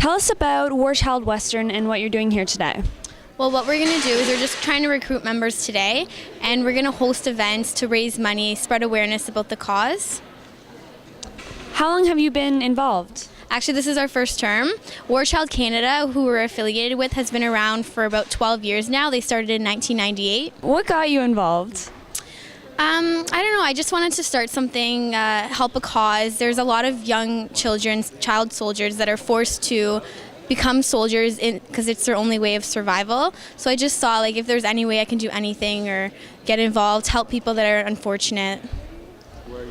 Tell us about War Child Western and what you're doing here today. Well, what we're going to do is we're just trying to recruit members today, and we're going to host events to raise money, spread awareness about the cause. How long have you been involved? Actually, this is our first term. War Child Canada, who we're affiliated with, has been around for about 12 years now. They started in 1998. What got you involved? I don't know. I just wanted to start something, help a cause. There's a lot of young children, child soldiers, that are forced to become soldiers because it's their only way of survival. So I just saw, like, if there's any way I can do anything or get involved, help people that are unfortunate.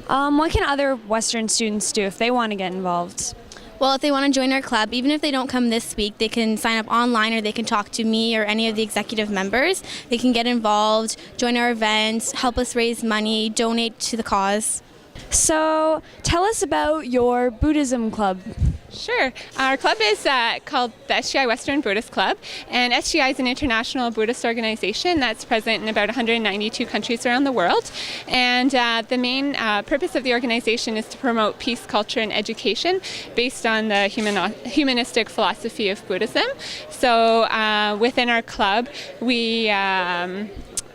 What can other Western students do if they want to get involved? Well, if they want to join our club, even if they don't come this week, they can sign up online, or they can talk to me or any of the executive members. They can get involved, join our events, help us raise money, donate to the cause. So tell us about your Buddhism club. Sure. Our club is called the SGI Western Buddhist Club, and SGI is an international Buddhist organization that's present in about 192 countries around the world. And the main purpose of the organization is to promote peace, culture, and education based on the humanistic philosophy of Buddhism. So within our club, we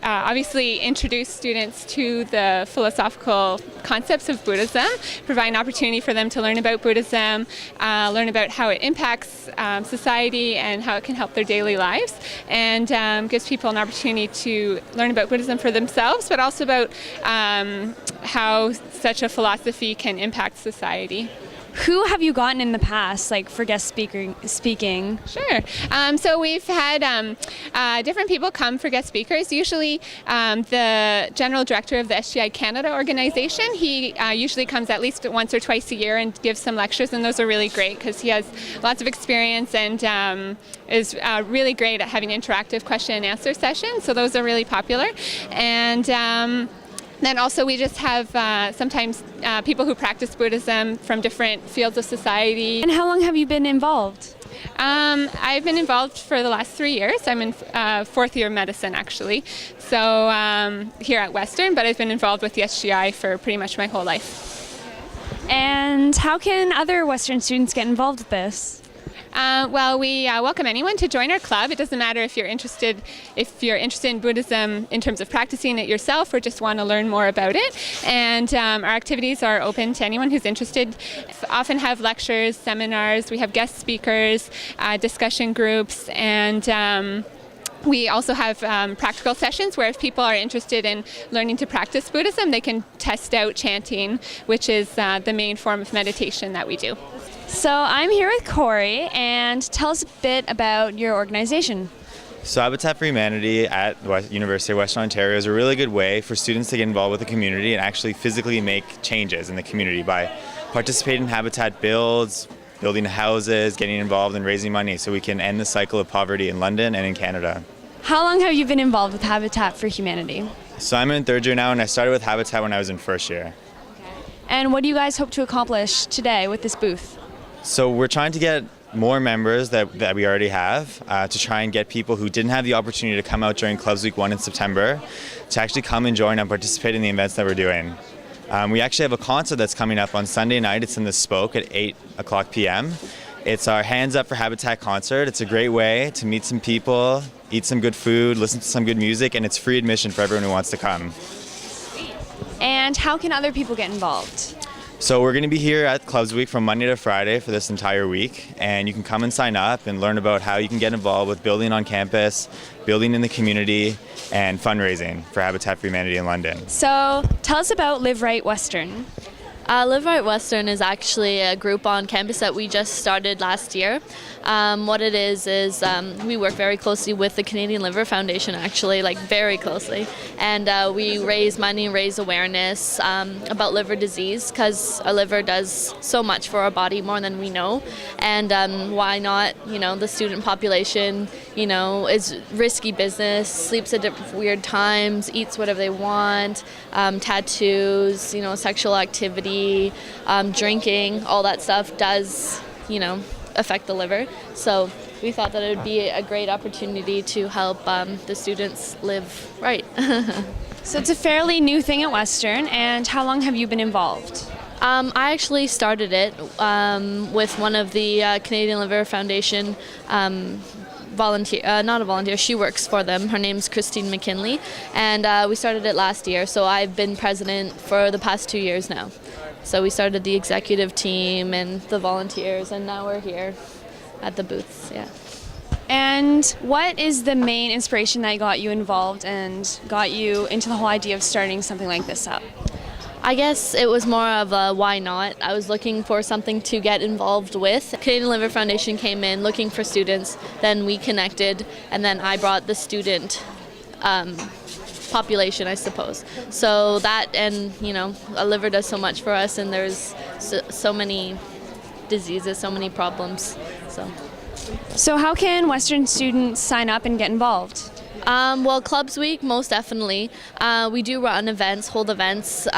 obviously introduce students to the philosophical concepts of Buddhism, provide an opportunity for them to learn about Buddhism, learn about how it impacts society and how it can help their daily lives, and gives people an opportunity to learn about Buddhism for themselves, but also about how such a philosophy can impact society. Who have you gotten in the past, like for guest speaking? Sure. So we've had different people come for guest speakers. Usually the general director of the SGI Canada organization, he usually comes at least once or twice a year and gives some lectures, and those are really great because he has lots of experience and is really great at having interactive question and answer sessions. So those are really popular. And then also we just have sometimes people who practice Buddhism from different fields of society. And how long have you been involved? I've been involved for the last 3 years. I'm in fourth year of medicine, actually. So here at Western, but I've been involved with the SGI for pretty much my whole life. And how can other Western students get involved with this? Well, we welcome anyone to join our club. It doesn't matter if you're interested in Buddhism in terms of practicing it yourself or just want to learn more about it. And our activities are open to anyone who's interested. We often have lectures, seminars, we have guest speakers, discussion groups, and we also have practical sessions where if people are interested in learning to practice Buddhism, they can test out chanting, which is the main form of meditation that we do. So I'm here with Corey, and tell us a bit about your organization. So Habitat for Humanity at University of Western Ontario is a really good way for students to get involved with the community and actually physically make changes in the community by participating in Habitat builds, building houses, getting involved in raising money so we can end the cycle of poverty in London and in Canada. How long have you been involved with Habitat for Humanity? So I'm in third year now, and I started with Habitat when I was in first year. And what do you guys hope to accomplish today with this booth? So we're trying to get more members that we already have to try and get people who didn't have the opportunity to come out during Clubs Week 1 in September to actually come and join and participate in the events that we're doing. We actually have a concert that's coming up on Sunday night. It's in the Spoke at 8:00 p.m. It's our Hands Up for Habitat concert. It's a great way to meet some people, eat some good food, listen to some good music, and it's free admission for everyone who wants to come. And how can other people get involved? So we're going to be here at Clubs Week from Monday to Friday for this entire week, and you can come and sign up and learn about how you can get involved with building on campus, building in the community, and fundraising for Habitat for Humanity in London. So tell us about Live Right Western. Live Right Western is actually a group on campus that we just started last year. What it is we work very closely with the Canadian Liver Foundation, actually, like very closely. And we raise money, raise awareness about liver disease, because our liver does so much for our body, more than we know. And why not, the student population, is risky business, sleeps at weird times, eats whatever they want, tattoos, sexual activity, drinking, all that stuff does, affect the liver. So we thought that it would be a great opportunity to help the students live right. So it's a fairly new thing at Western, and how long have you been involved? I actually started it with one of the Canadian Liver Foundation not a volunteer, she works for them. Her name's Christine McKinley, and we started it last year, so I've been president for the past 2 years now. So we started the executive team and the volunteers, and now we're here at the booths, yeah. And what is the main inspiration that got you involved and got you into the whole idea of starting something like this up? I guess it was more of a why not. I was looking for something to get involved with. Canadian Liver Foundation came in looking for students, then we connected, and then I brought the student population, I suppose. So that, and a liver does so much for us, and there's so many diseases, so many problems. So how can Western students sign up and get involved? Well, Clubs Week, most definitely. We do run events, hold events.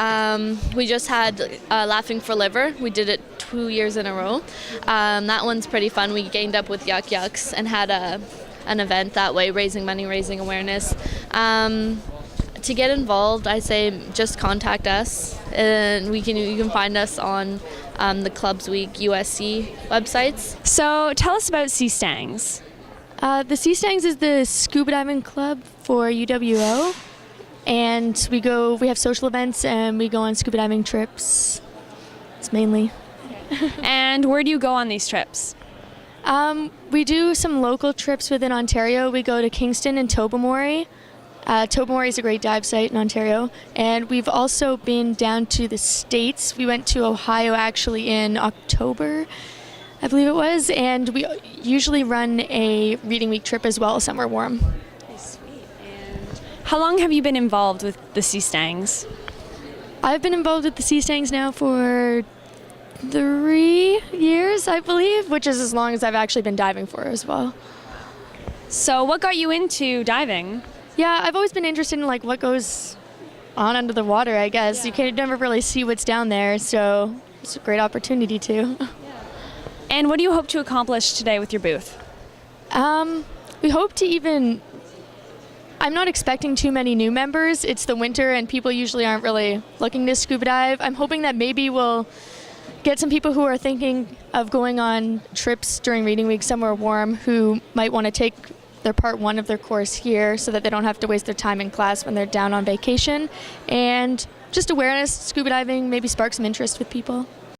We just had Laughing for Liver. We did it 2 years in a row. That one's pretty fun. We gained up with Yuck Yucks and had an event that way, raising money, raising awareness. To get involved, I say just contact us, and you can find us on the Clubs Week USC websites. So tell us about Sea Stangs. The Sea Stangs is the scuba diving club for UWO, and we have social events and we go on scuba diving trips. It's mainly. And where do you go on these trips? We do some local trips within Ontario. We go to Kingston and Tobermory. Tobermory is a great dive site in Ontario, and we've also been down to the States. We went to Ohio actually in October, I believe it was, and we usually run a reading week trip as well, somewhere warm. Sweet. And how long have you been involved with the Sea Stangs? I've been involved with the Sea Stangs now for 3 years, I believe, which is as long as I've actually been diving for as well. So what got you into diving? Yeah, I've always been interested in what goes on under the water, I guess. Yeah. You can never really see what's down there, so it's a great opportunity to. And what do you hope to accomplish today with your booth? We hope to I'm not expecting too many new members. It's the winter and people usually aren't really looking to scuba dive. I'm hoping that maybe we'll get some people who are thinking of going on trips during reading week somewhere warm who might want to take their part 1 of their course here so that they don't have to waste their time in class when they're down on vacation. And just awareness, scuba diving, maybe spark some interest with people.